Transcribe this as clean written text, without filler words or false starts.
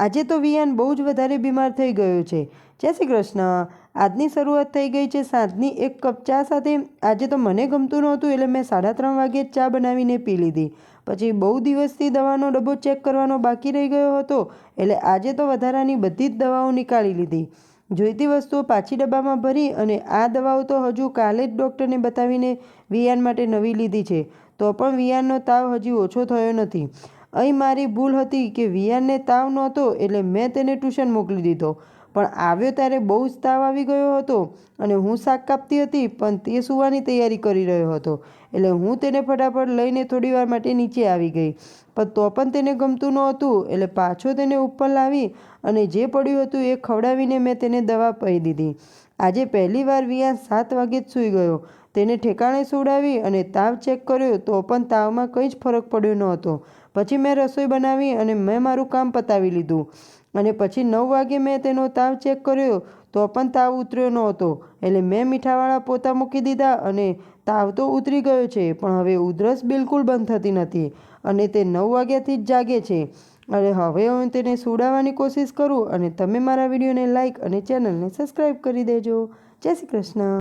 આજે તો વિયાન બહુ જ વધારે બીમાર થઈ ગયો છે. જય શ્રી કૃષ્ણ. આજની શરૂઆત થઈ ગઈ છે સાંજની 1 કપ ચા સાથે. આજે તો મને ગમતું નહોતું એટલે મેં 3:30 વાગ્યે ચા બનાવીને પી લીધી. પછી બહુ દિવસથી દવાનો ડબ્બો ચેક કરવાનો બાકી રહી ગયો હતો એટલે આજે તો વધારાની બધી જ દવાઓ નીકાળી લીધી. જોઈતી વસ્તુઓ પાછી ડબ્બામાં ભરી અને આ દવાઓ તો હજુ કાલે જ ડૉક્ટરને બતાવીને વિયાન માટે નવી લીધી છે. તો પણ વિયાનનો તાવ હજી ઓછો થયો નથી. અહીં મારી ભૂલ હતી કે વિયાનને તાવ નહોતો એટલે મેં તેને ટ્યુશન મોકલી દીધો. પણ આવ્યો ત્યારે બહુ જ તાવ આવી ગયો હતો અને હું શાક કાપતી હતી પણ તે સૂવાની તૈયારી કરી રહ્યો હતો એટલે હું તેને ફટાફટ લઈને થોડીવાર માટે નીચે આવી ગઈ. પણ તો પણ તેને ગમતું નહોતું એટલે પાછો તેને ઉપર લાવી અને જે પડ્યું હતું એ ખવડાવીને મેં તેને દવા પી દીધી. આજે પહેલીવાર વિયાન 7 વાગ્યે જ સૂઈ ગયો. તેને ઠેકાણે સુવડાવી અને તાવ ચેક કર્યો તો પણ તાવમાં કંઈ જ ફરક પડ્યો નહોતો. પછી મેં રસોઈ બનાવી અને મેં મારું કામ પતાવી લીધું અને પછી 9 વાગ્યે મેં તેનો તાવ ચેક કર્યો તો પણ તાવ ઉતર્યો નહોતો એટલે મેં મીઠાવાળા પોતા મૂકી દીધા અને તાવ તો ઉતરી ગયો છે પણ હવે ઉધરસ બિલકુલ બંધ થતી નથી અને તે 9 વાગ્યાથી જ જાગે છે. અને હવે હું તેને સુવડાવવાની કોશિશ કરું અને તમે મારા વિડીયોને લાઇક અને ચેનલને સબસ્ક્રાઈબ કરી દેજો. જય શ્રી કૃષ્ણ.